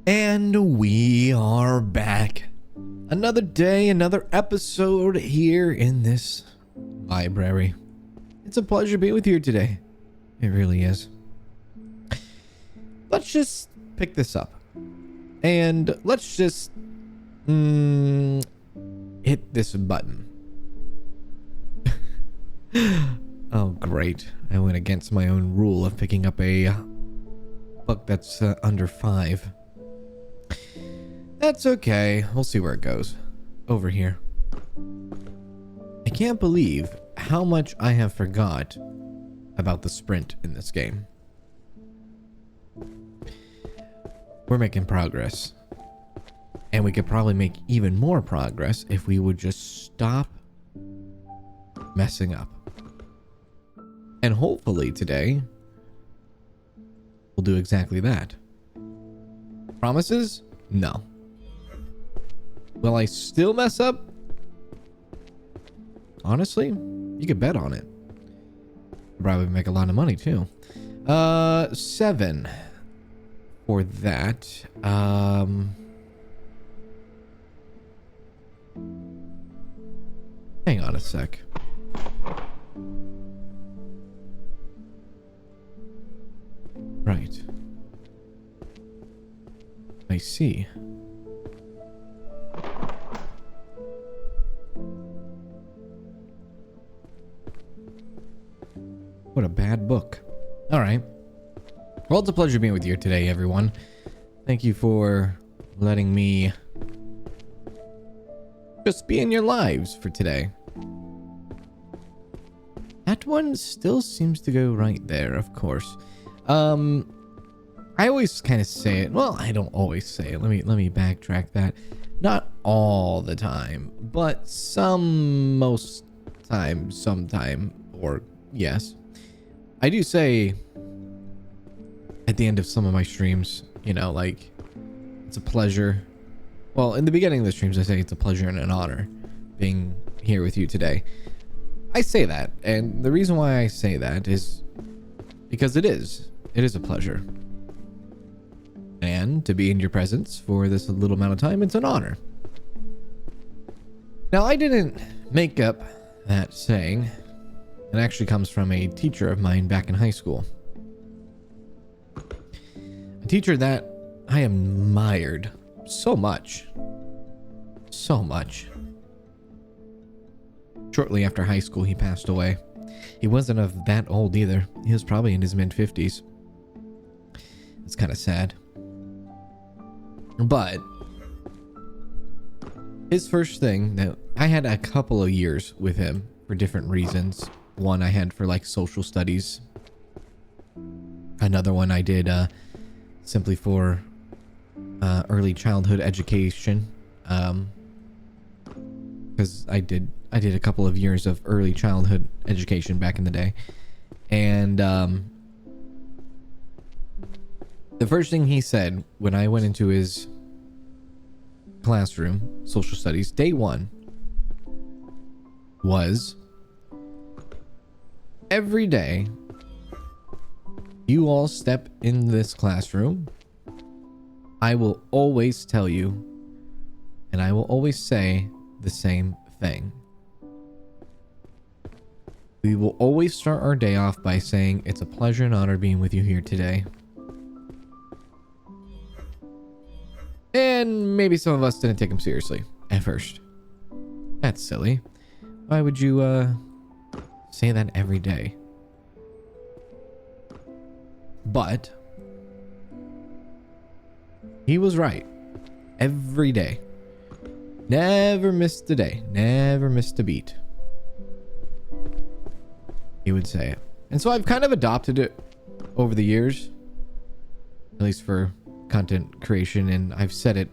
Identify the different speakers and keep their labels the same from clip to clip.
Speaker 1: And we are back. Another day, another episode here in this library. It's a pleasure being with you today. It really is. Let's just pick this up. And let's just hit this button. Oh, great. I went against my own rule of picking up a book that's under 5. That's okay. We'll see where it goes. Over here. I can't believe how much I have forgot about the sprint in this game. We're making progress. And we could probably make even more progress if we would just stop messing up. And hopefully today, we'll do exactly that. Promises? No. Will I still mess up? Honestly, you could bet on it. Probably make a lot of money too. 7 for that. Hang on a sec. Right. I see. What a bad book. All right. Well, it's a pleasure being with you today, everyone. Thank you for letting me just be in your lives for today. That one still seems to go right there, of course. I always kind of say it. Well, I don't always say it. Let me backtrack that. Not all the time, but most time, sometime, or yes. I do say at the end of some of my streams, you know, like, it's a pleasure. Well, in the beginning of the streams, I say it's a pleasure and an honor being here with you today. I say that, and the reason why I say that is because it is a pleasure. And to be in your presence for this little amount of time, it's an honor. Now, I didn't make up that saying. It actually comes from a teacher of mine back in high school. A teacher that I admired so much. So much. Shortly after high school, he passed away. He wasn't of that old either. He was probably in his mid-50s. It's kind of sad. But his first thing that I had a couple of years with him for different reasons. One I had for like social studies. Another one I did simply for early childhood education. Because I did a couple of years of early childhood education back in the day. And the first thing he said when I went into his classroom, social studies, day 1, was, every day you all step in this classroom, I will always tell you, and I will always say the same thing. We will always start our day off by saying, it's a pleasure and honor being with you here today. And maybe some of us didn't take him seriously at first. That's silly. Why would you say that every day? But he was right. Every day. Never missed a day. Never missed a beat. He would say it. And so I've kind of adopted it over the years. At least for content creation. And I've said it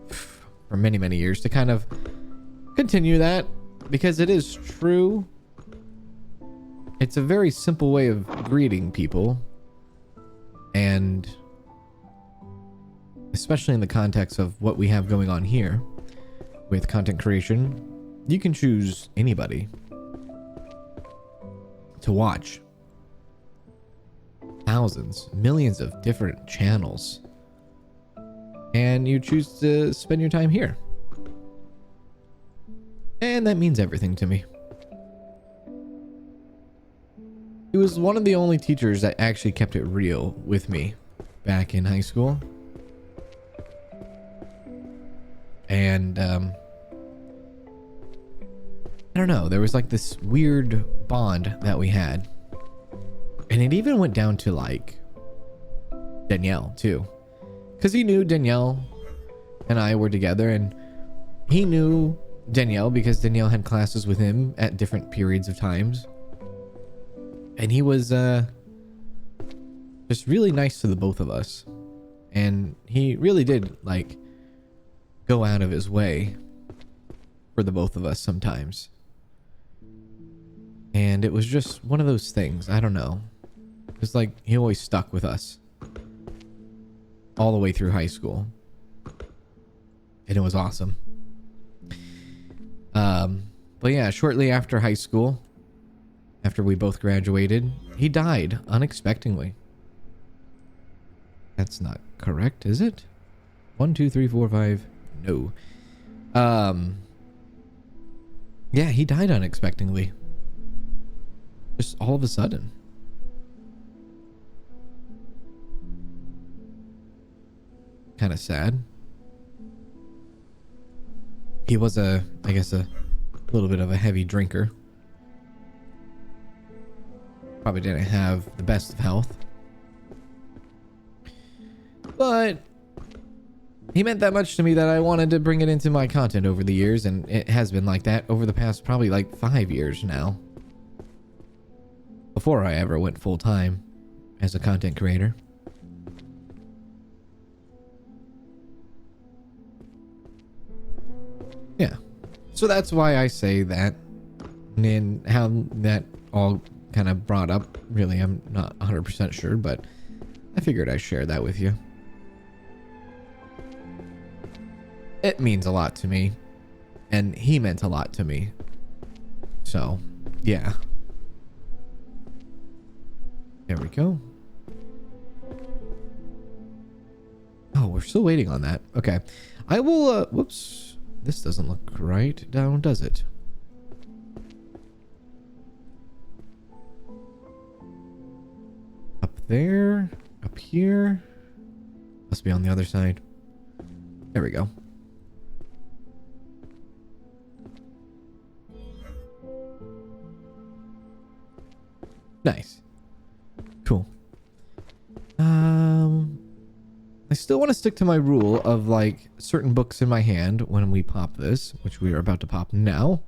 Speaker 1: for many, many years to kind of continue that. Because it is true. It's a very simple way of greeting people. And especially in the context of what we have going on here with content creation, you can choose anybody to watch. Thousands, millions of different channels. and you choose to spend your time here. And that means everything to me. He was one of the only teachers that actually kept it real with me back in high school. And I don't know, there was like this weird bond that we had. And it even went down to like Danielle too. Because he knew Danielle and I were together, and he knew Danielle because Danielle had classes with him at different periods of times. And he was just really nice to the both of us. And he really did like go out of his way for the both of us sometimes. And it was just one of those things. I don't know. It's like he always stuck with us all the way through high school. And it was awesome. But yeah, shortly after high school, after we both graduated, he died unexpectedly. That's not correct, is it? 1, 2, 3, 4, 5. No. Yeah, he died unexpectedly. Just all of a sudden. Kind of sad. He was I guess a little bit of a heavy drinker. Probably didn't have the best of health. But he meant that much to me that I wanted to bring it into my content over the years, and it has been like that over the past probably like 5 years now. Before I ever went full time as a content creator. Yeah. So that's why I say that. And how that all kind of brought up, really, I'm not 100% sure, but I figured I'd share that with you. It means a lot to me, and he meant a lot to me. So, yeah. There we go. Oh, we're still waiting on that. Okay. I will, whoops. This doesn't look right down, does it? Up there. Up here. Must be on the other side. There we go. Nice. Cool. I still want to stick to my rule of like certain books in my hand when we pop this, which we are about to pop now.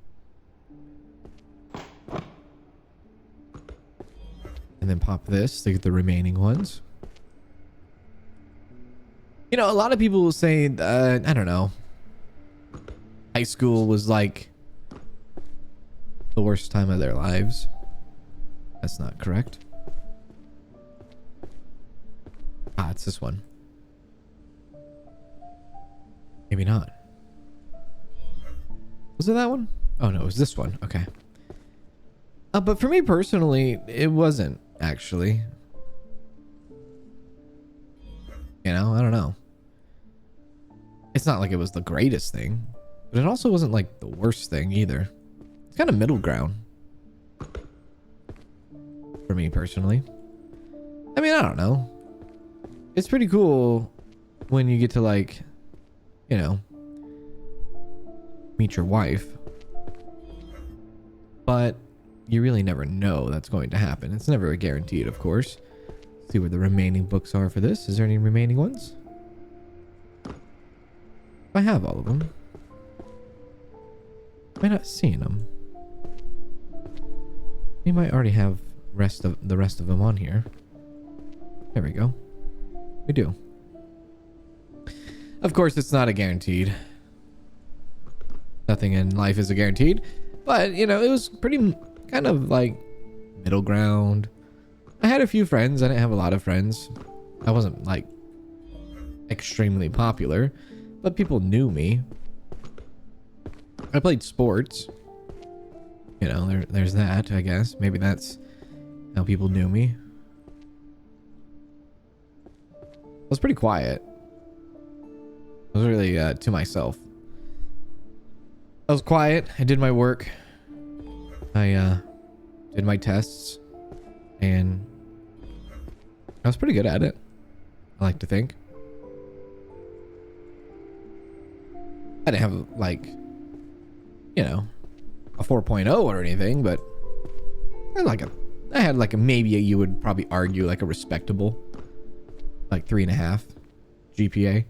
Speaker 1: And then pop this to get the remaining ones. You know, a lot of people will say, I don't know, high school was like the worst time of their lives. That's not correct. Ah, it's this one. Maybe not. Was it that one? Oh no, it was this one. Okay. But for me personally, it wasn't actually. You know, I don't know. It's not like it was the greatest thing, but it also wasn't like the worst thing either. It's kind of middle ground. For me personally. I mean, I don't know. It's pretty cool when you get to like, you know, meet your wife. But you really never know that's going to happen. It's never a guaranteed, of course. Let's see where the remaining books are for this. Is there any remaining ones? I have all of them. Am I not seeing them? We might already have the rest of them on here. There we go. We do. Of course, it's not a guaranteed. Nothing in life is a guaranteed. But, you know, it was pretty kind of like middle ground. I had a few friends. I didn't have a lot of friends. I wasn't like extremely popular, but people knew me. I played sports. You know, there's that, I guess. Maybe that's how people knew me. I was pretty quiet. I was really to myself. I was quiet. I did my work. I did my tests, and I was pretty good at it, I like to think. I didn't have like, you know, a 4.0 or anything, but I had like a maybe you would probably argue like a respectable like 3.5 GPA.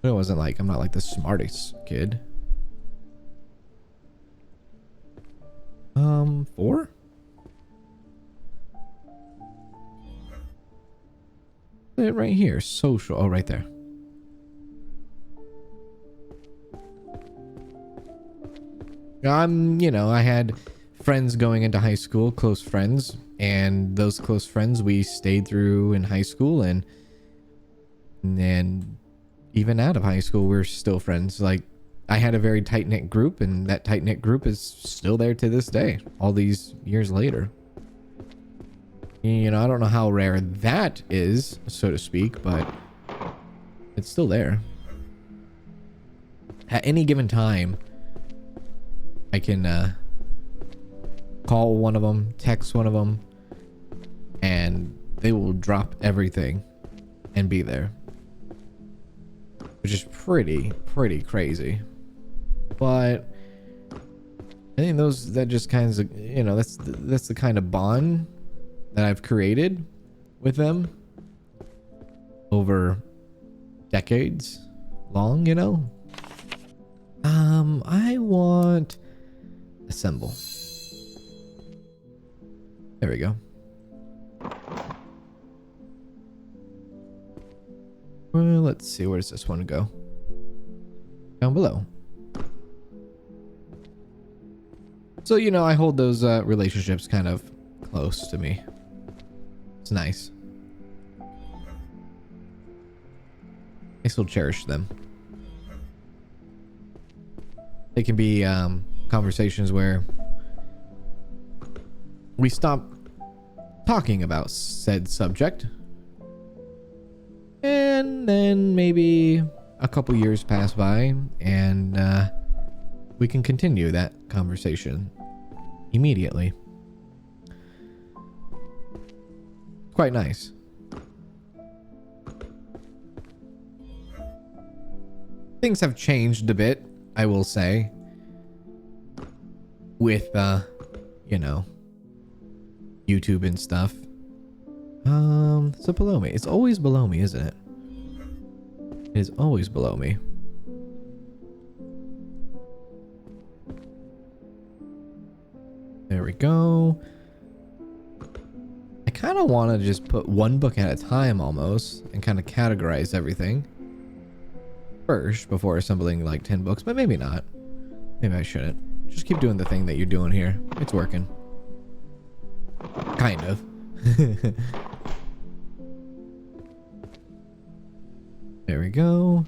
Speaker 1: But it wasn't like I'm not like the smartest kid. 4? Right here, social. Oh, right there. You know, I had friends going into high school, close friends, and those close friends we stayed through in high school, and even out of high school, we're still friends. Like, I had a very tight-knit group, and that tight-knit group is still there to this day, all these years later. You know, I don't know how rare that is, so to speak, but it's still there. At any given time, I can call one of them, text one of them, and they will drop everything and be there, which is pretty crazy. But I think that just kind of, you know, that's the kind of bond that I've created with them over decades long, you know. I want assemble. There we go. Well, let's see, where does this one go? Down below. So, you know, I hold those relationships kind of close to me. It's nice. I still cherish them. They can be conversations where we stop talking about said subject, and then maybe a couple years pass by, and we can continue that conversation immediately. Quite nice. Things have changed a bit, I will say, with you know, YouTube and stuff. Is it below me? It's always below me, isn't it? It is always below me. There we go. I kind of want to just put one book at a time almost, and kind of categorize everything first before assembling like 10 books, but maybe not. Maybe I shouldn't. Just keep doing the thing that you're doing here. It's working. Kind of. There we go.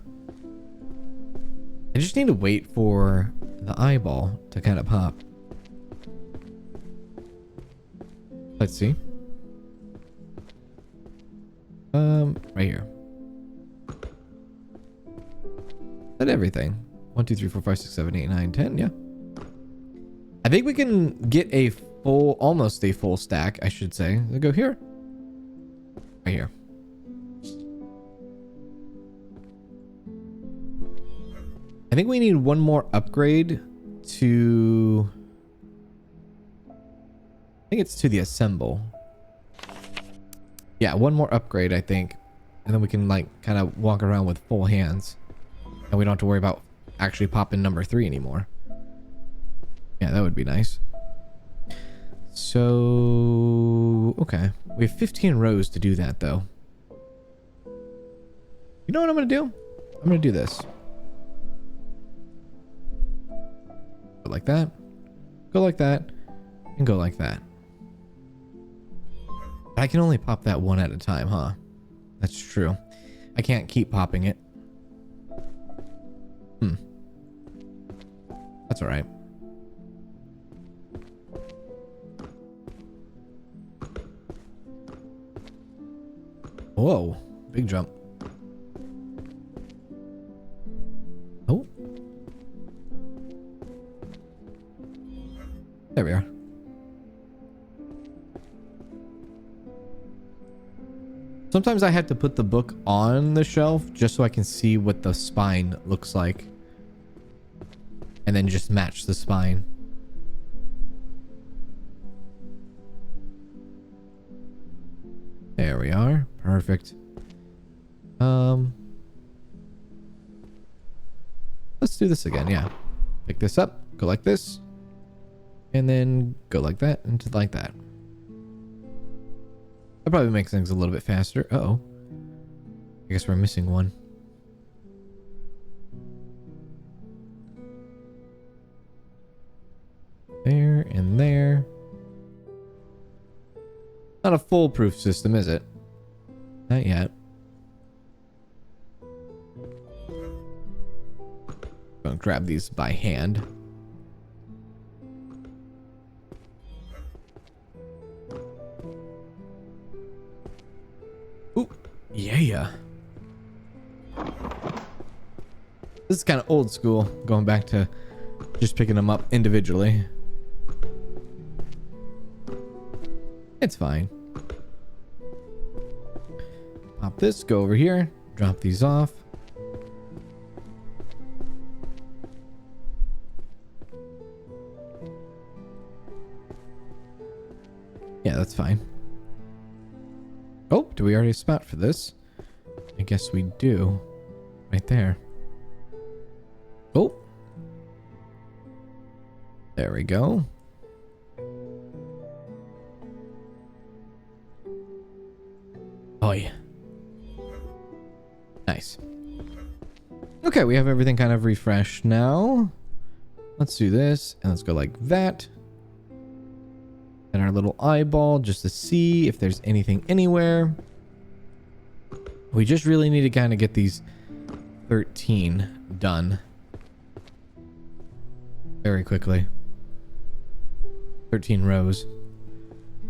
Speaker 1: I just need to wait for the eyeball to kind of pop. Let's see. Right here. That everything. 1, 2, 3, 4, 5, 6, 7, 8, 9, 10. Yeah. I think we can get a full, almost a full stack, I should say. Let's go here. Right here. I think we need one more upgrade to... I think it's to the assemble. Yeah, one more upgrade, I think. And then we can, like, kind of walk around with full hands. And we don't have to worry about actually popping number 3 anymore. Yeah, that would be nice. So... okay. We have 15 rows to do that, though. You know what I'm going to do? I'm going to do this. Go like that. Go like that. And go like that. I can only pop that one at a time, huh? That's true. I can't keep popping it. That's alright. Whoa. Big jump. There we are. Sometimes I have to put the book on the shelf just so I can see what the spine looks like. And then just match the spine. There we are. Perfect. Let's do this again. Yeah. Pick this up, go like this, and then go like that and just like that. That probably makes things a little bit faster. Uh-oh. I guess we're missing one. There and there. Not a foolproof system, is it? Not yet. Gonna grab these by hand. Ooh, yeah. This is kind of old school, going back to just picking them up individually. It's fine. Pop this, go over here, drop these off. Yeah, that's fine. Oh, do we already have a spot for this? I guess we do. Right there. Oh. There we go. Oh, yeah. Nice. Okay, we have everything kind of refreshed now. Let's do this, and let's go like that. And our little eyeball just to see if there's anything anywhere. We just really need to kind of get these 13 done very quickly. 13 rows.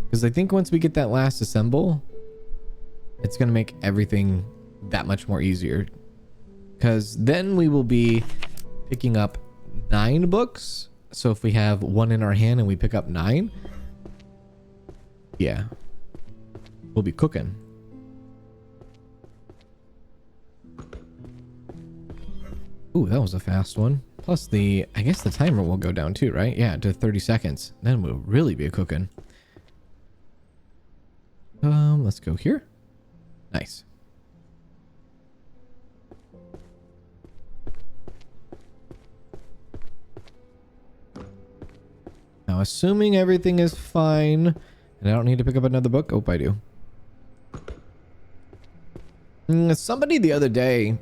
Speaker 1: Because I think once we get that last assemble, it's going to make everything that much more easier. Because then we will be picking up 9 books. So if we have one in our hand and we pick up 9, yeah, we'll be cooking. Ooh, that was a fast one. Plus I guess the timer will go down too, right? Yeah, to 30 seconds. Then we'll really be cooking. Let's go here. Nice. Now, assuming everything is fine, and I don't need to pick up another book. Oh, I do. Somebody the other day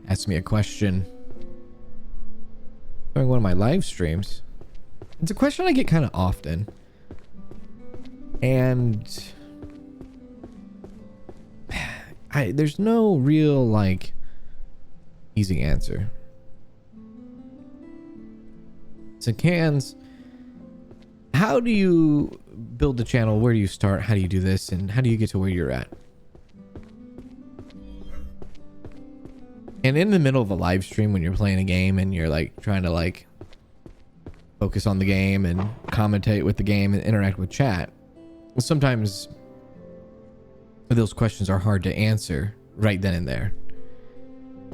Speaker 1: asked me a question during one of my live streams. It's a question I get kind of often. And there's no real, like, easy answer. So, Kanz, how do you build a channel? Where do you start? How do you do this? And how do you get to where you're at? And in the middle of a live stream, when you're playing a game and you're like trying to like focus on the game and commentate with the game and interact with chat, sometimes those questions are hard to answer right then and there.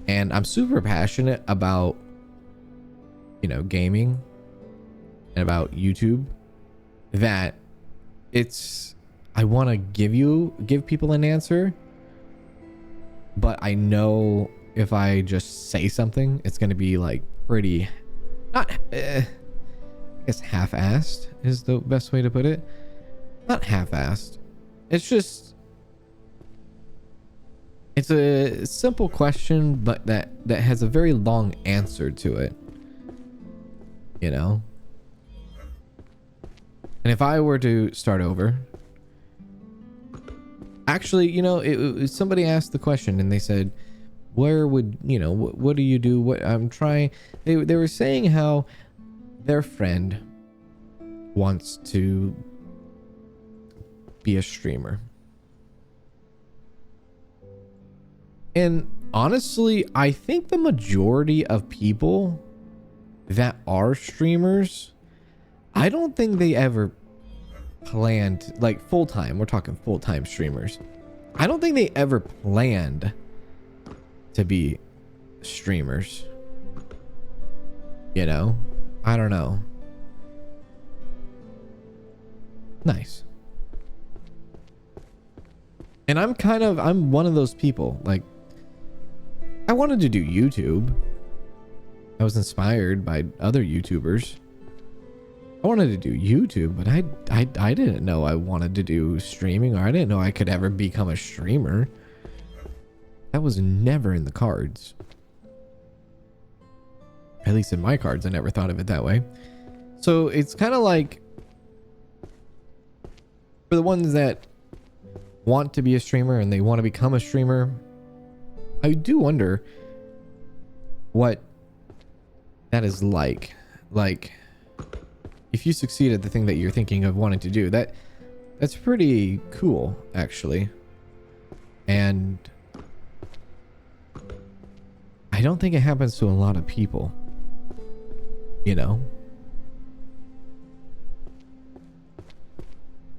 Speaker 1: And I'm super passionate about, you know, gaming and about YouTube, that I want to give people an answer, but I know if I just say something, it's going to be like pretty, not, I guess half-assed is the best way to put it. Not half-assed. It's just, it's a simple question, but that has a very long answer to it, you know? And if I were to start over, actually, you know, somebody asked the question and they said, where would, you know, what do you do? What I'm trying, they were saying how their friend wants to be a streamer. And honestly, I think the majority of people that are streamers, I don't think they ever planned, like full-time, we're talking full-time streamers. I don't think they ever planned to be streamers. You know? I don't know. Nice. And I'm one of those people. Like, I wanted to do YouTube. I was inspired by other YouTubers. I wanted to do YouTube, but I didn't know I wanted to do streaming, or I didn't know I could ever become a streamer. That was never in the cards. At least in my cards, I never thought of it that way. So it's kind of like, for the ones that want to be a streamer and they want to become a streamer, I do wonder what that is like. Like, if you succeed at the thing that you're thinking of wanting to do, that's pretty cool, actually. And I don't think it happens to a lot of people, you know?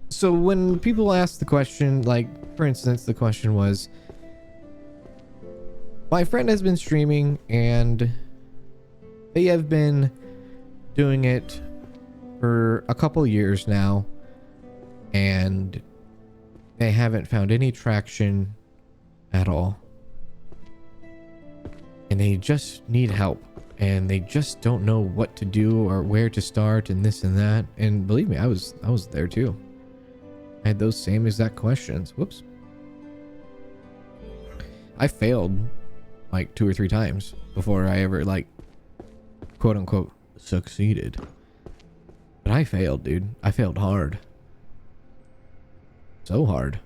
Speaker 1: So when people ask the question, like, for instance, the question was, my friend has been streaming and they have been doing it for a couple years now, and they haven't found any traction at all, and they just need help, and they just don't know what to do or where to start and this and that. And believe me, I was there too. I had those same exact questions. Whoops. I failed like 2 or 3 times before I ever, like, quote unquote succeeded. But I failed, dude. I failed hard. So hard.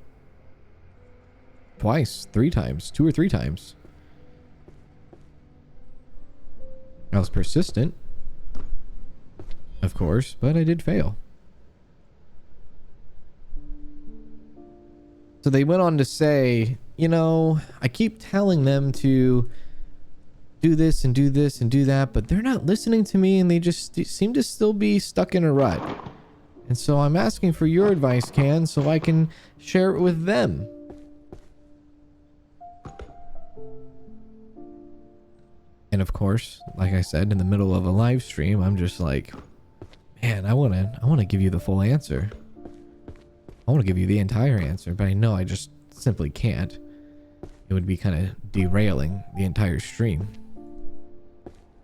Speaker 1: Twice, 3 times, 2 or 3 times. I was persistent, of course, but I did fail. So they went on to say, you know, I keep telling them to do this and do this and do that, but they're not listening to me, and they just seem to still be stuck in a rut. And so I'm asking for your advice, Kan, so I can share it with them. And of course, like I said, in the middle of a live stream, I'm just like, man, I want to give you the full answer. I want to give you the entire answer, but I know I just simply can't. It would be kind of derailing the entire stream.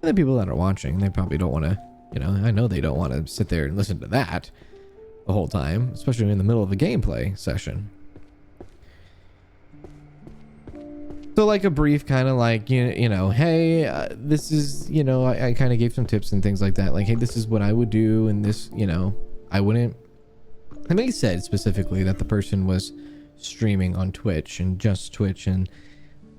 Speaker 1: And the people that are watching, they probably don't want to, you know, I know they don't want to sit there and listen to that the whole time, especially in the middle of a gameplay session. So like a brief kind of like, you know, hey, this is, you know, I kind of gave some tips and things like that. Like, hey, this is what I would do. And this, you know, I wouldn't. I mean, he said specifically that the person was streaming on Twitch and just Twitch, and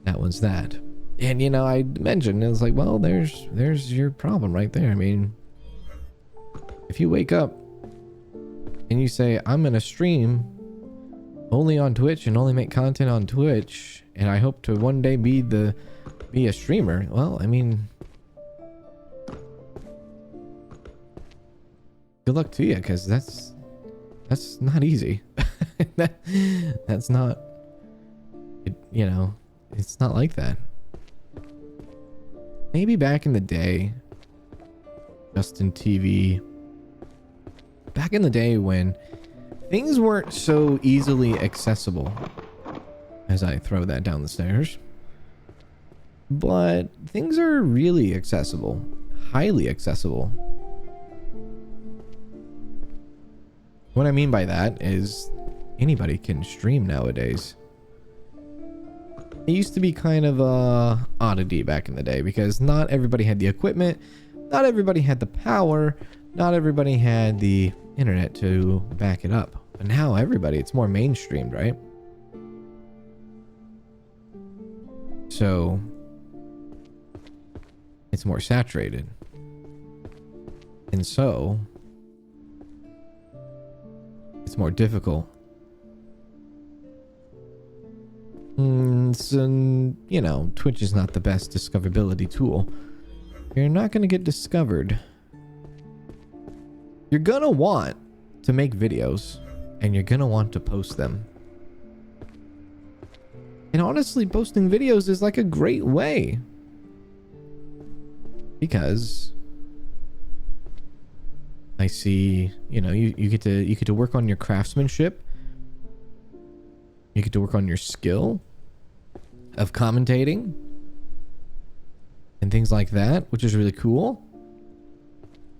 Speaker 1: that was that. And, you know, I mentioned, it was like, well, there's your problem right there. I mean, if you wake up and you say, I'm going to stream only on Twitch and only make content on Twitch, and I hope to one day be a streamer. Well, I mean, good luck to you, because that's not easy. That's not, you know, it's not like that. Maybe back in the day, Justin TV, back in the day when things weren't so easily accessible, as I throw that down the stairs, but things are really accessible, highly accessible. What I mean by that is anybody can stream nowadays. It used to be kind of a oddity back in the day because not everybody had the equipment, not everybody had the power, not everybody had the internet to back it up. But now everybody, it's more mainstreamed, right? So it's more saturated. And so it's more difficult. So, you know, Twitch is not the best discoverability tool. You're not going to get discovered. You're going to want to make videos and you're going to want to post them. And honestly, posting videos is like a great way. Because I see, you know, you get to work on your craftsmanship. You get to work on your skill of commentating and things like that, which is really cool.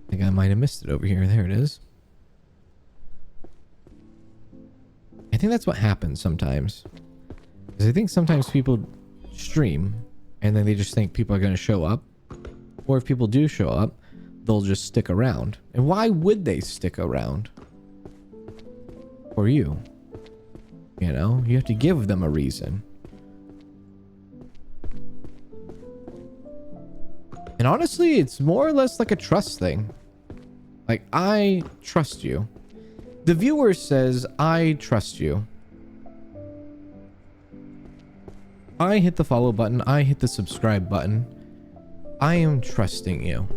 Speaker 1: I think I might have missed it over here. There it is. I think that's what happens sometimes. Because I think sometimes people stream and then they just think people are going to show up. Or if people do show up, they'll just stick around. And why would they stick around? For you. You know, you have to give them a reason. And honestly, it's more or less like a trust thing. Like, I trust you. The viewer says, I trust you. I hit the follow button. I hit the subscribe button. I am trusting you.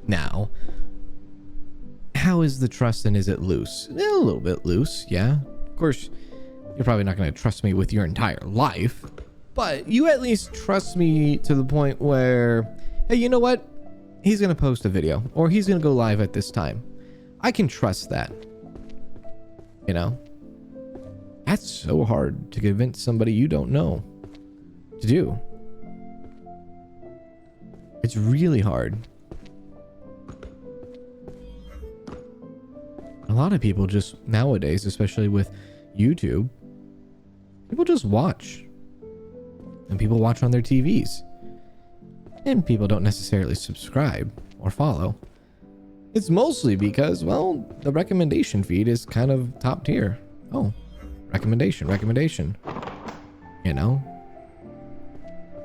Speaker 1: Now, how is the trust and is it loose? A little bit loose, yeah. Of course, you're probably not going to trust me with your entire life. But you at least trust me to the point where, hey, you know what? He's going to post a video. Or he's going to go live at this time. I can trust that. You know? That's so hard to convince somebody you don't know to do. It's really hard. A lot of people just nowadays, especially with YouTube, people just watch. And people watch on their TVs. And people don't necessarily subscribe or follow. It's mostly because, well, the recommendation feed is kind of top tier. Oh, recommendation. You know?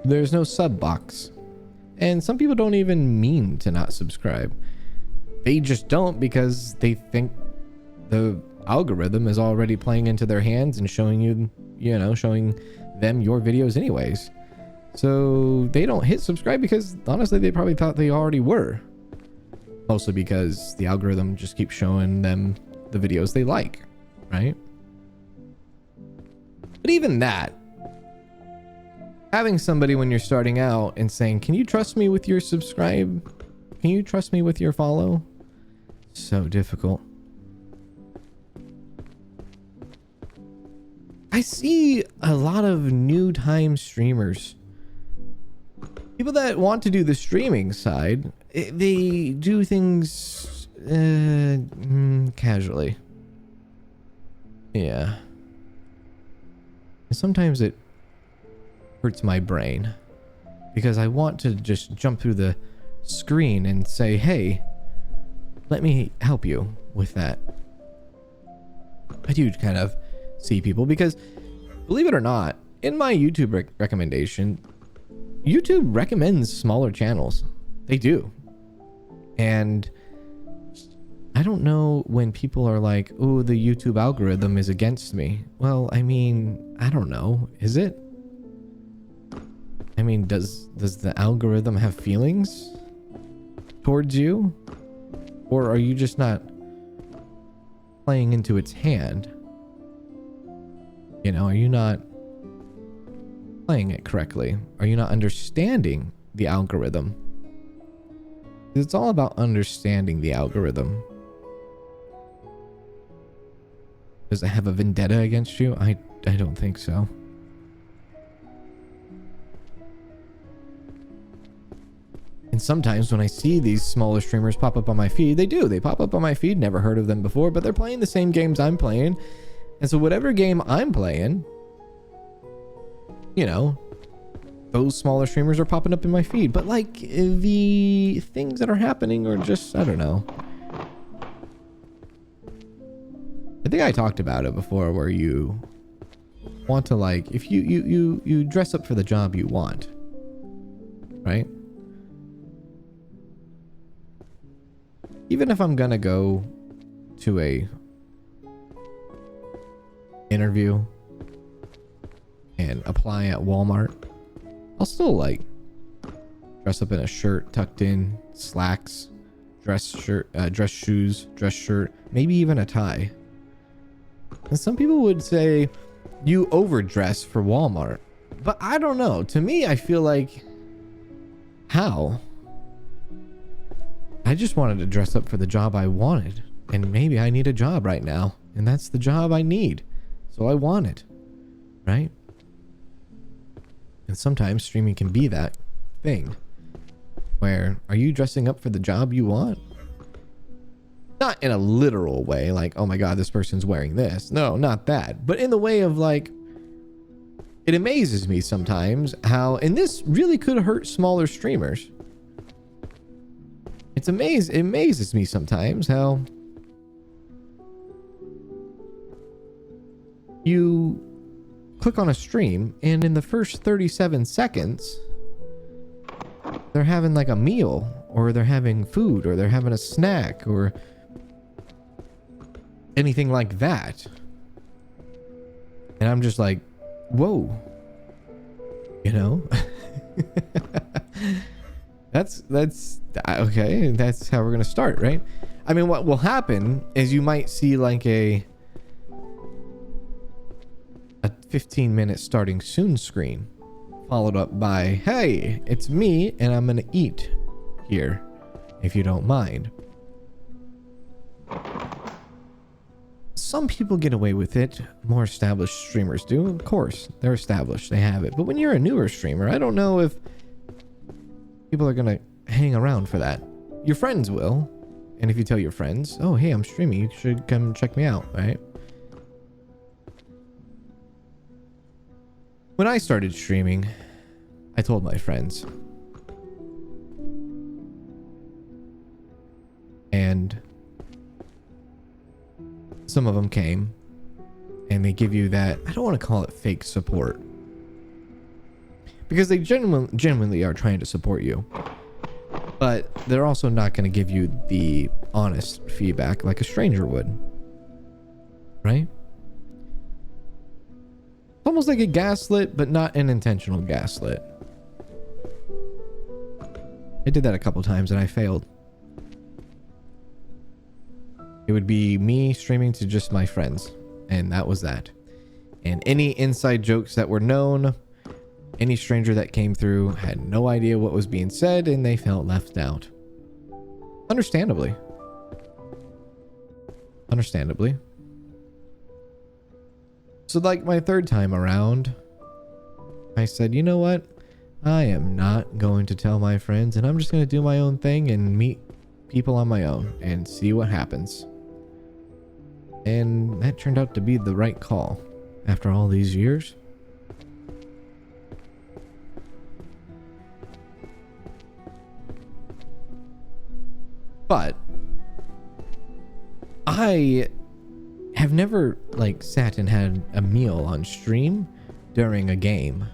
Speaker 1: There's no sub box. And some people don't even mean to not subscribe. They just don't because they think the algorithm is already playing into their hands and showing you, you know, showing them your videos anyways. So they don't hit subscribe because honestly, they probably thought they already were. Mostly because the algorithm just keeps showing them the videos they like, right? But even that, having somebody when you're starting out and saying, can you trust me with your subscribe? Can you trust me with your follow? So difficult. I see a lot of new time streamers. People that want to do the streaming side, they do things casually. Yeah. And sometimes it hurts my brain because I want to just jump through the screen and say, hey, let me help you with that. I do kind of see people because, believe it or not, in my YouTube recommendation, YouTube recommends smaller channels. They do. And I don't know when people are like, oh, the YouTube algorithm is against me. Well, I mean, I don't know. Is it? I mean, does the algorithm have feelings towards you? Or are you just not playing into its hand? You know, are you not playing it correctly? Are you not understanding the algorithm? It's all about understanding the algorithm. Does it have a vendetta against you? I don't think so. And sometimes when I see these smaller streamers pop up on my feed, they pop up on my feed, never heard of them before, but they're playing the same games I'm playing. And so whatever game I'm playing, you know, those smaller streamers are popping up in my feed. But like the things that are happening are just, I don't know. I think I talked about it before where you want to like, if you dress up for the job you want, right? Even if I'm gonna go to a interview and apply at Walmart, I'll still like Dress up in a shirt tucked in, slacks, dress shoes, dress shirt, maybe even a tie. And some people would say you overdress for Walmart. But I don't know. To me, I feel like, how? I just wanted to dress up for the job I wanted. And maybe I need a job right now. And that's the job I need. So I want it. Right? And sometimes streaming can be that thing. Where, are you dressing up for the job you want? Not in a literal way, like, oh my god, this person's wearing this. No, not that. But in the way of like, it amazes me sometimes how, and this really could hurt smaller streamers. It amazes me sometimes how you click on a stream and in the first 37 seconds, they're having like a meal, or they're having food, or they're having a snack, or anything like that. And I'm just like, whoa, you know? that's okay. That's how we're gonna start, right? I mean, what will happen is you might see like a 15-minute starting soon screen, followed up by, hey, it's me and I'm gonna eat here, if you don't mind. Some people get away with it. More established streamers do. Of course, they're established. They have it. But when you're a newer streamer, I don't know if people are going to hang around for that. Your friends will. And if you tell your friends, oh, hey, I'm streaming, you should come check me out, right? When I started streaming, I told my friends. And some of them came and they give you that, I don't want to call it fake support, because they genuinely are trying to support you, but they're also not going to give you the honest feedback like a stranger would, right? Almost like a gaslit, but not an intentional gaslit. I did that a couple times and I failed. It would be me streaming to just my friends, and that was that. And any inside jokes that were known, any stranger that came through had no idea what was being said, and they felt left out. Understandably. Understandably. So like my third time around, I said, you know what? I am not going to tell my friends, and I'm just going to do my own thing and meet people on my own and see what happens. And that turned out to be the right call after all these years. But I have never like sat and had a meal on stream during a game.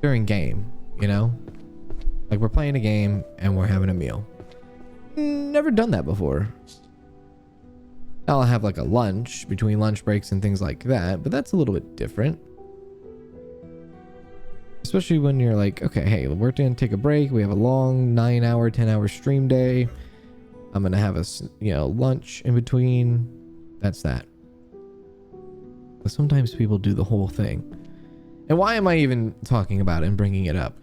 Speaker 1: During game, you know? Like we're playing a game and we're having a meal. Never done that before. I'll have like a lunch between lunch breaks and things like that, but that's a little bit different. Especially when you're like, okay, hey, we're gonna take a break. We have a long 9-hour, 10-hour stream day. I'm gonna have a, lunch in between. That's that. But sometimes people do the whole thing. And why am I even talking about it and bringing it up?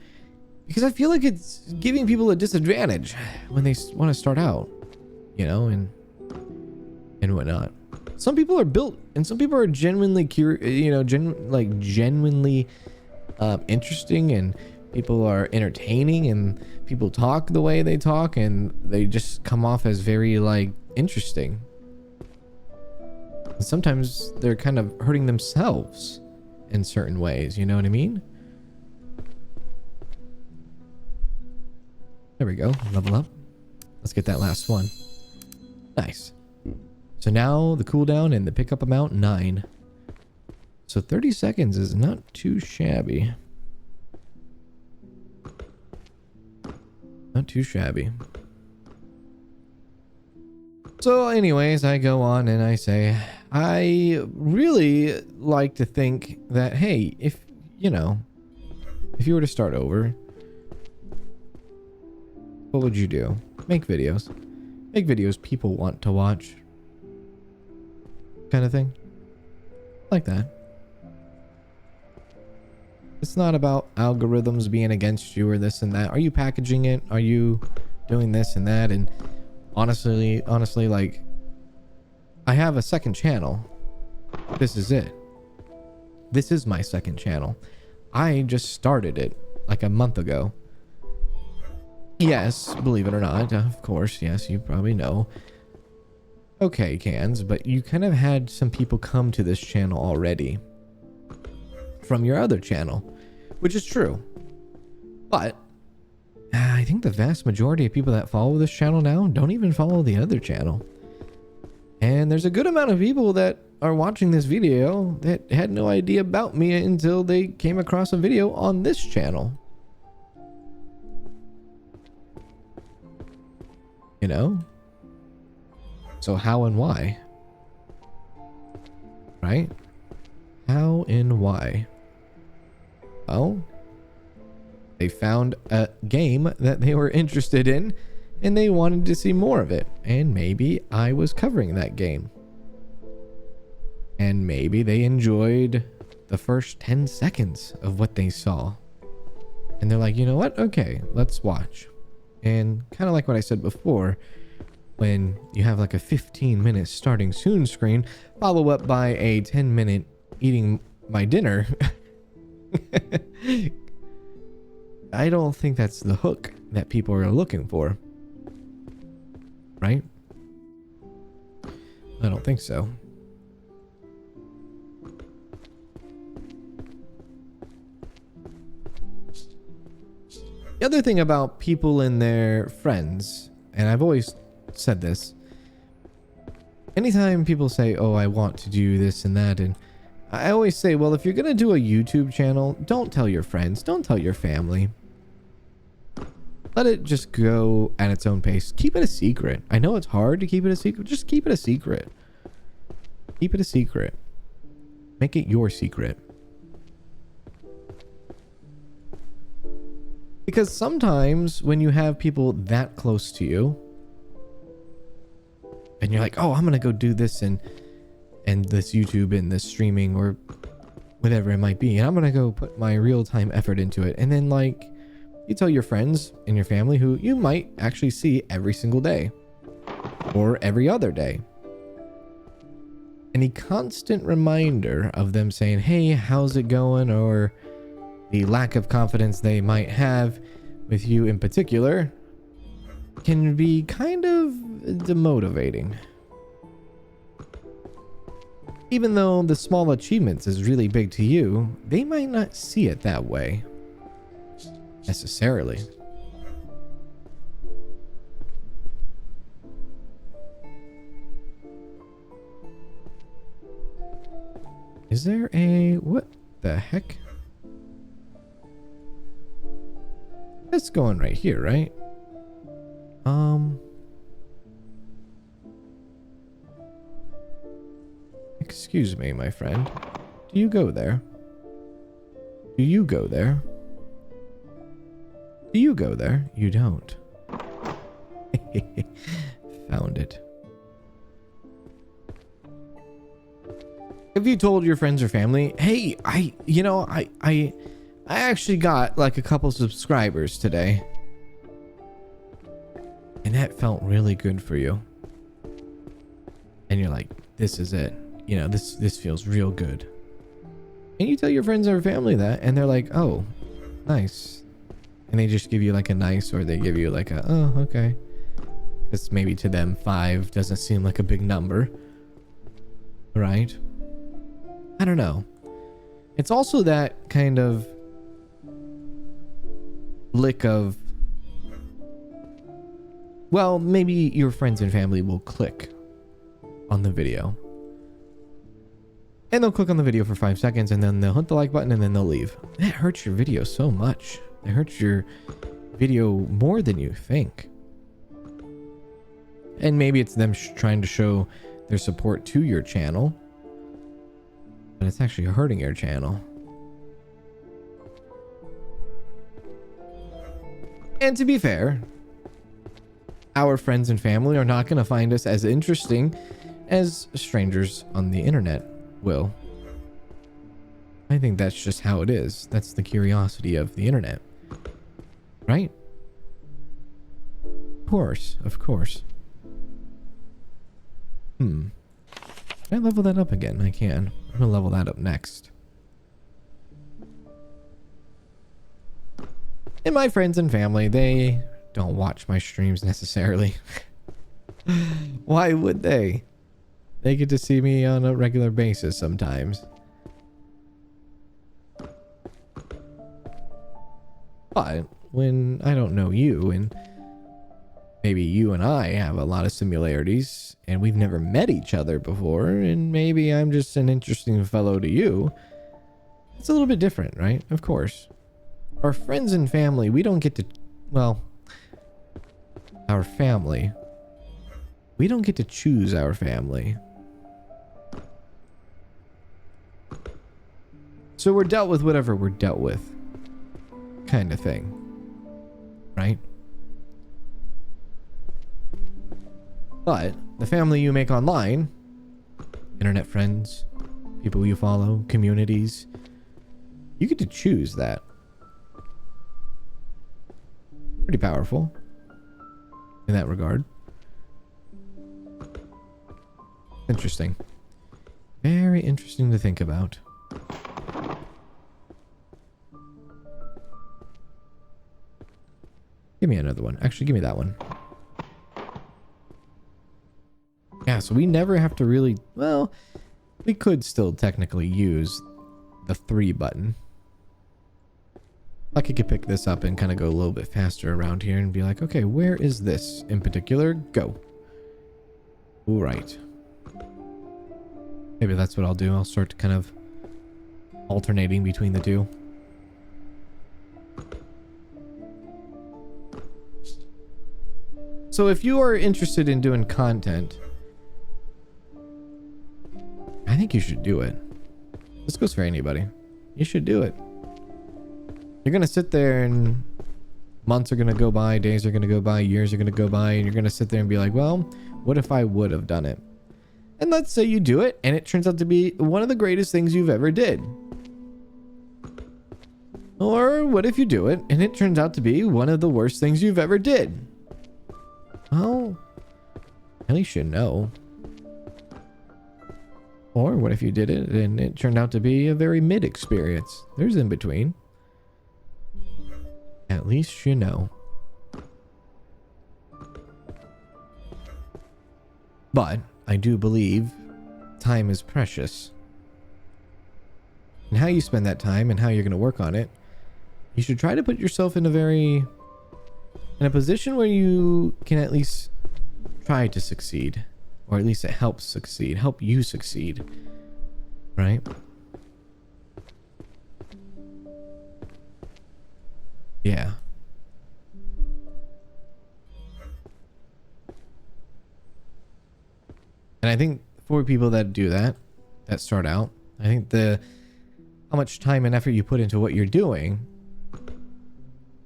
Speaker 1: Because I feel like it's giving people a disadvantage when they want to start out, and whatnot. Some people are built, and some people are genuinely genuinely interesting, and people are entertaining, and people talk the way they talk, and they just come off as very like interesting. And sometimes they're kind of hurting themselves in certain ways, you know what I mean? There we go. Level up. Let's get that last one. Nice. So now the cooldown and the pickup amount 9. So 30 seconds is not too shabby. Not too shabby. So anyways, I go on and I say, I really like to think that, hey, if you were to start over, what would you do? Make videos. Make videos people want to watch. Kind of thing. Like that. It's not about algorithms being against you or this and that. Are you packaging it? Are you doing this and that? And honestly, like, I have a second channel. This is it. This is my second channel. I just started it like a month ago. Yes, believe it or not, of course, yes, you probably know. Okay, Kanz, but you kind of had some people come to this channel already from your other channel, which is true. But I think the vast majority of people that follow this channel now don't even follow the other channel. And there's a good amount of people that are watching this video that had no idea about me until they came across a video on this channel. You know? So how and why? Right? How and why? Well, they found a game that they were interested in and they wanted to see more of it. And maybe I was covering that game. And maybe they enjoyed the first 10 seconds of what they saw. And they're like, you know what? Okay, let's watch. And kind of like what I said before, when you have like a 15-minute starting soon screen, follow up by a 10-minute eating my dinner. I don't think that's the hook that people are looking for. Right? I don't think so. The other thing about people and their friends, and I've always said this, anytime people say, oh, I want to do this and that, and I always say, well, if you're going to do a YouTube channel, don't tell your friends, don't tell your family. Let it just go at its own pace. Keep it a secret. I know it's hard to keep it a secret. Just keep it a secret. Keep it a secret. Make it your secret. Because sometimes when you have people that close to you and you're like, oh, I'm going to go do this and this YouTube and this streaming or whatever it might be, and I'm going to go put my real-time effort into it. And then like you tell your friends and your family who you might actually see every single day or every other day. And a constant reminder of them saying, hey, how's it going? Or the lack of confidence they might have with you in particular can be kind of demotivating. Even though the small achievements is really big to you, they might not see it that way necessarily. Is there a... what the heck? It's going right here, right? Excuse me, my friend. Do you go there? Do you go there? Do you go there? You don't. Found it. Have you told your friends or family, hey, I actually got like a couple subscribers today. And that felt really good for you. And you're like, this is it. You know, this feels real good. And you tell your friends or family that, and they're like, oh, nice. And they just give you like a nice, or they give you like a, oh, okay. Because maybe to them 5 doesn't seem like a big number. Right? I don't know. It's also that kind of lick of, well, maybe your friends and family will click on the video. And they'll click on the video for 5 seconds and then they'll hit the like button and then they'll leave. That hurts your video so much. It hurts your video more than you think. And maybe it's them trying to show their support to your channel, but it's actually hurting your channel. And to be fair, our friends and family are not going to find us as interesting as strangers on the internet will. I think that's just how it is. That's the curiosity of the internet. Right? Of course, of course. Can I level that up again? I can. I'm gonna level that up next. And my friends and family, they don't watch my streams necessarily. Why would they? They get to see me on a regular basis sometimes. But when I don't know you, and maybe you and I have a lot of similarities, and we've never met each other before, and maybe I'm just an interesting fellow to you, it's a little bit different, right? Of course. Our friends and family, we don't get to, well, our family, we don't get to choose our family. So we're dealt with whatever we're dealt with, kind of thing, right? But the family you make online, internet friends, people you follow, communities, you get to choose that. Pretty powerful in that regard. Interesting. Very interesting to think about. Give me another one. Actually, give me that one. Yeah, so we never have to really... Well, we could still technically use the 3 button. Like I could pick this up and kind of go a little bit faster around here and be like, okay, where is this in particular? Go. All right. Maybe that's what I'll do. I'll start kind of alternating between the two. So if you are interested in doing content, I think you should do it. This goes for anybody. You should do it. You're going to sit there and months are going to go by, days are going to go by, years are going to go by, and you're going to sit there and be like, well, what if I would have done it? And let's say you do it and it turns out to be one of the greatest things you've ever did. Or what if you do it and it turns out to be one of the worst things you've ever did? Well, at least you know. Or what if you did it and it turned out to be a very mid experience? There's in between. At least you know. But I do believe time is precious. And how you spend that time and how you're going to work on it, you should try to put yourself in a position where you can at least try to succeed, or at least it helps help you succeed, right? Yeah. And I think for people that do that start out, I think how much time and effort you put into what you're doing,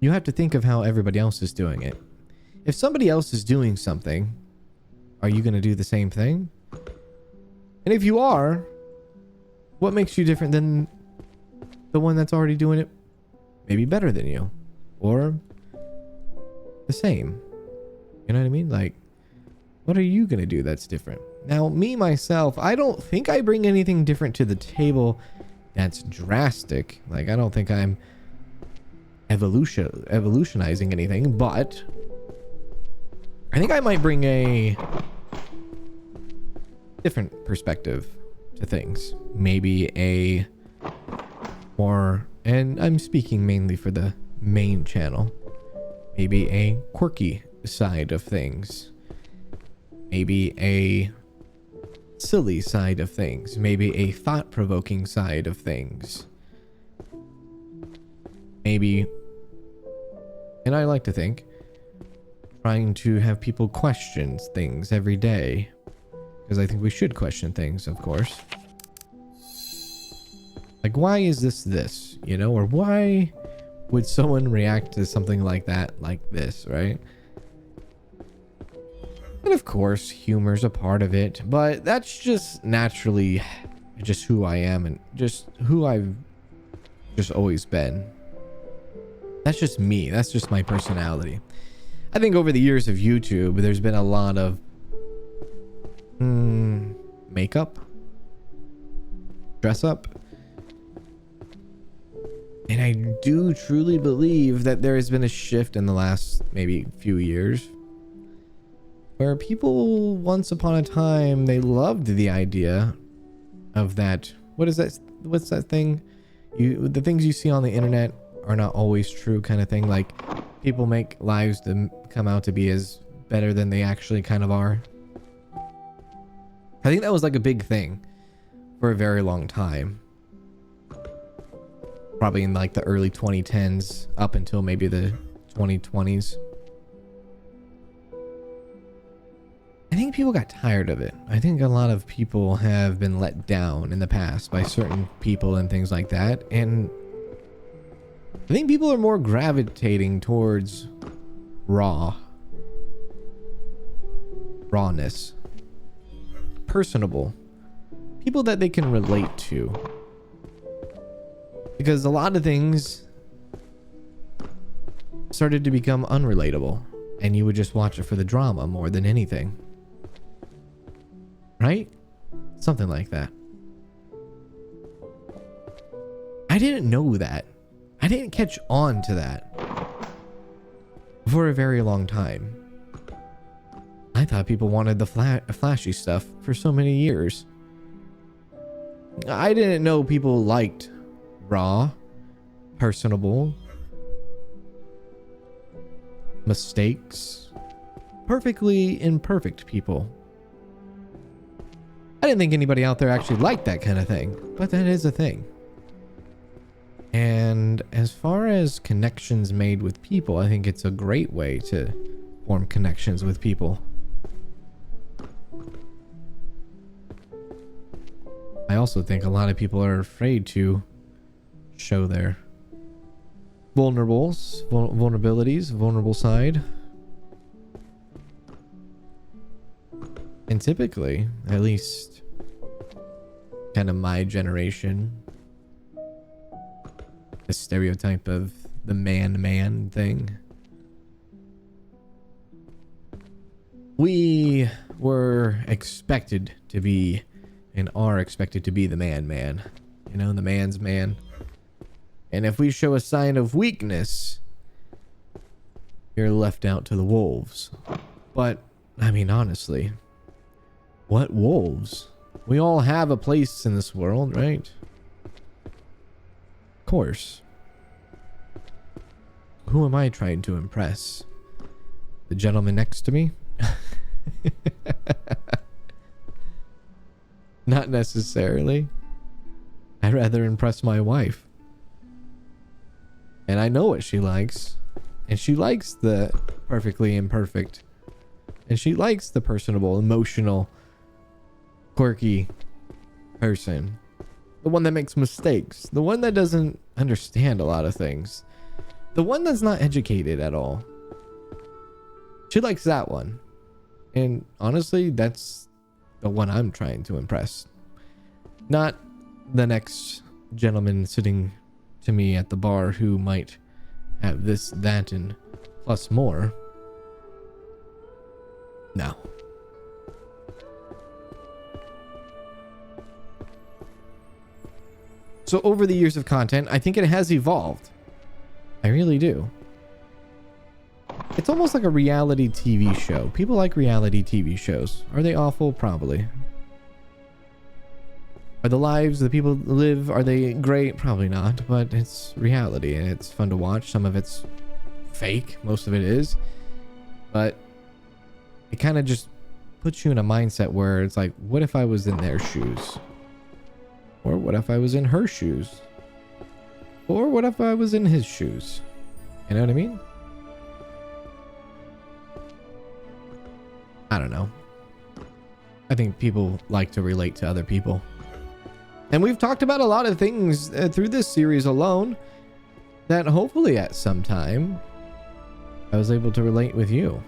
Speaker 1: you have to think of how everybody else is doing it. If somebody else is doing something, are you going to do the same thing? And if you are, what makes you different than the one that's already doing it maybe better than you? Or the same? You know what I mean? Like, what are you going to do that's different? Now, me, myself, I don't think I bring anything different to the table that's drastic. Like, I don't think I'm evolutionizing anything, but I think I might bring a different perspective to things. Maybe a more, and I'm speaking mainly for the main channel, maybe a quirky side of things, maybe a silly side of things, maybe a thought-provoking side of things, maybe, and I like to think, trying to have people question things every day, because I think we should question things, of course. Like, why is this, you know, or why would someone react to something like that, like this, right? And of course, humor's a part of it, but that's just naturally just who I am and just who I've just always been. That's just me. That's just my personality. I think over the years of YouTube, there's been a lot of makeup, dress up. And I do truly believe that there has been a shift in the last maybe few years where people once upon a time, they loved the idea of that. What is that? What's that thing? The things you see on the internet are not always true kind of thing. Like people make lives to come out to be as better than they actually kind of are. I think that was like a big thing for a very long time. Probably in like the early 2010s up until maybe the 2020s. I think people got tired of it. I think a lot of people have been let down in the past by certain people and things like that. And I think people are more gravitating towards rawness, personable, people that they can relate to. Because a lot of things started to become unrelatable, and you would just watch it for the drama more than anything. Right? Something like that. I didn't know that. I didn't catch on to that for a very long time. I thought people wanted the flashy stuff for so many years. I didn't know people liked raw, personable, mistakes, perfectly imperfect people. I didn't think anybody out there actually liked that kind of thing, but that is a thing. And as far as connections made with people, I think it's a great way to form connections with people. I also think a lot of people are afraid to show their vulnerabilities, vulnerable side. And typically, at least kind of my generation, the stereotype of the man thing. We were expected to be and are expected to be the man. You know, the man's man. And if we show a sign of weakness, you're left out to the wolves. But, I mean, honestly, what wolves? We all have a place in this world, right? Of course. Who am I trying to impress? The gentleman next to me? Not necessarily. I'd rather impress my wife. And I know what she likes. And she likes the perfectly imperfect. And she likes the personable, emotional, quirky person. The one that makes mistakes. The one that doesn't understand a lot of things. The one that's not educated at all. She likes that one. And honestly, that's the one I'm trying to impress. Not the next gentleman sitting to me at the bar who might have this, that, and plus more. No. So over the years of content, I think it has evolved. I really do. It's almost like a reality TV show. People like reality TV shows. Are they awful? Probably. Are the lives the people live, are they great? Probably not, but it's reality and it's fun to watch. Some of it's fake, most of it is. But it kind of just puts you in a mindset where it's like, what if I was in their shoes? Or what if I was in her shoes? Or what if I was in his shoes? You know what I mean? I don't know. I think people like to relate to other people. And we've talked about a lot of things through this series alone that hopefully at some time I was able to relate with you.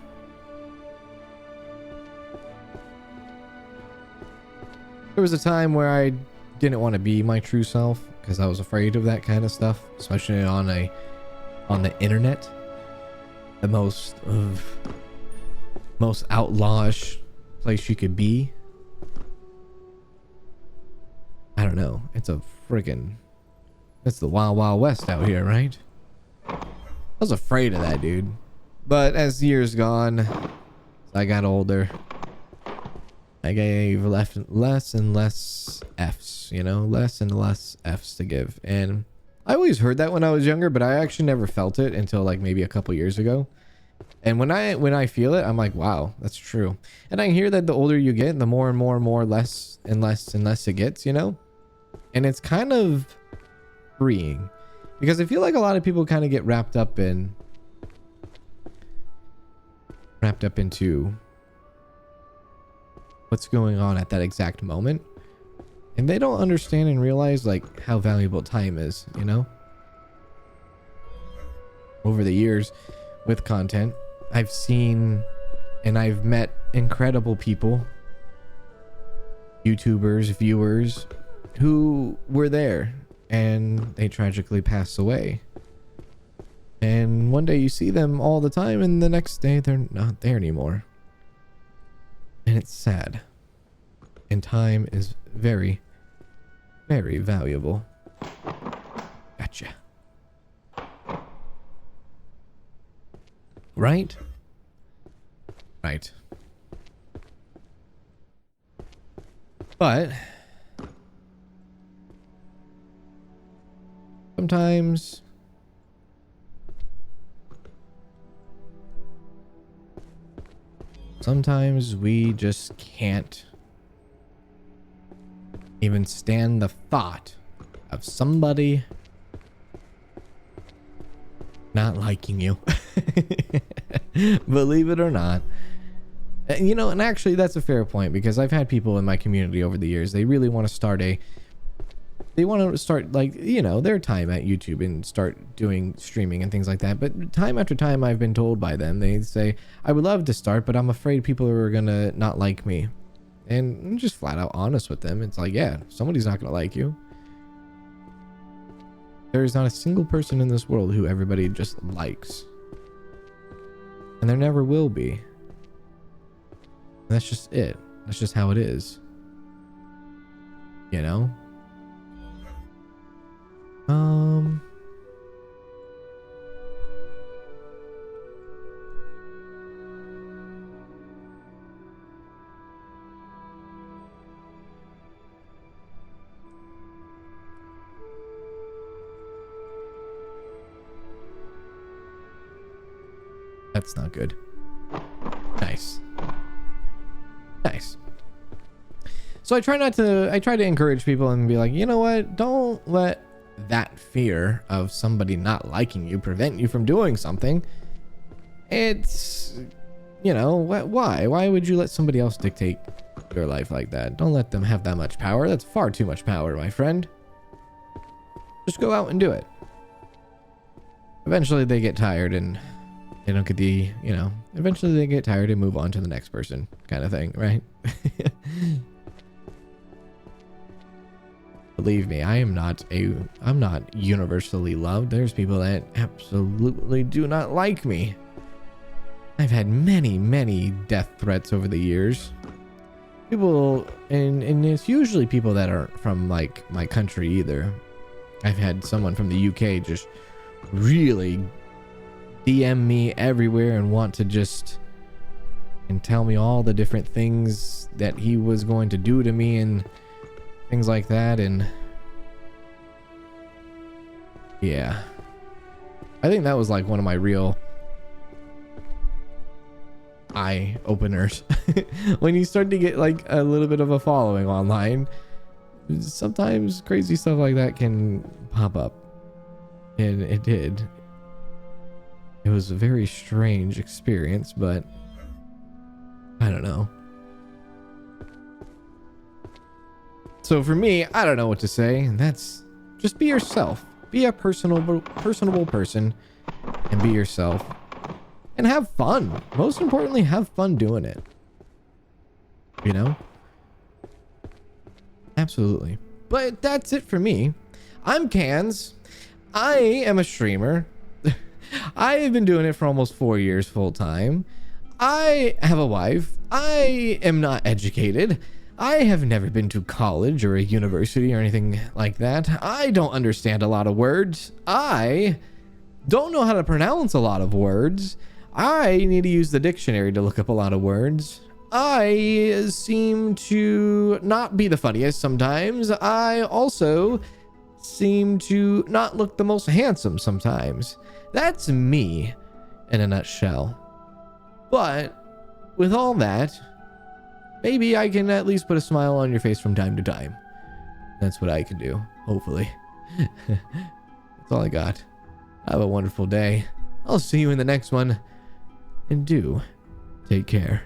Speaker 1: There was a time where I didn't want to be my true self because I was afraid of that kind of stuff, especially on the internet. The most outlawish place you could be. I don't know. It's the Wild Wild West out here, right? I was afraid of that, dude. But as years gone, as I got older, I gave less and less F's, you know, less and less F's to give. And I always heard that when I was younger, but I actually never felt it until like maybe a couple years ago. And when I feel it, I'm like, wow, that's true. And I hear that the older you get, the more and more less and less and less it gets, you know? And it's kind of freeing because I feel like a lot of people kind of get wrapped up into what's going on at that exact moment, and they don't understand and realize like how valuable time is, you know? Over the years with content, I've seen and I've met incredible people, YouTubers, viewers who were there and they tragically passed away. And one day you see them all the time and the next day they're not there anymore. And it's sad. And time is very, very valuable. Gotcha. Right? Right. But sometimes we just can't even stand the thought of somebody not liking you. Believe it or not. You know, and actually that's a fair point because I've had people in my community over the years, they really want to start like, you know, their time at YouTube and start doing streaming and things like that. But time after time I've been told by them, they say, I would love to start, but I'm afraid people are gonna not like me. And I'm just flat out honest with them. It's like, yeah, somebody's not gonna like you. There is not a single person in this world who everybody just likes. And there never will be. And that's just it. That's just how it is. You know? That's not good. Nice. Nice. So I try to encourage people and be like, you know what? Don't let that fear of somebody not liking you prevent you from doing something. It's, you know, why would you let somebody else dictate your life like that? Don't let them have that much power. That's far too much power, my friend. Just go out and do it. Eventually they get tired and they don't get the, you know, eventually they get tired and move on to the next person kind of thing, right? Believe me, I'm not universally loved. There's people that absolutely do not like me. I've had many death threats over the years. People, and it's usually people that aren't from like my country either. I've had someone from the UK just really DM me everywhere and want to just and tell me all the different things that he was going to do to me and things like that. And yeah, I think that was like one of my real eye openers. When you start to get like a little bit of a following online, sometimes crazy stuff like that can pop up, and it did. It was a very strange experience, but I don't know. So for me, I don't know what to say. And that's just be yourself. Be a personable person and be yourself. And have fun. Most importantly, have fun doing it. You know? Absolutely. But that's it for me. I'm Kanz. I am a streamer. I have been doing it for almost 4 years full time. I have a wife. I am not educated. I have never been to college or a university or anything like that. I don't understand a lot of words. I don't know how to pronounce a lot of words. I need to use the dictionary to look up a lot of words. I seem to not be the funniest sometimes. I also seem to not look the most handsome sometimes. That's me in a nutshell. But with all that, maybe I can at least put a smile on your face from time to time. That's what I can do, hopefully. That's all I got. Have a wonderful day. I'll see you in the next one. And do take care.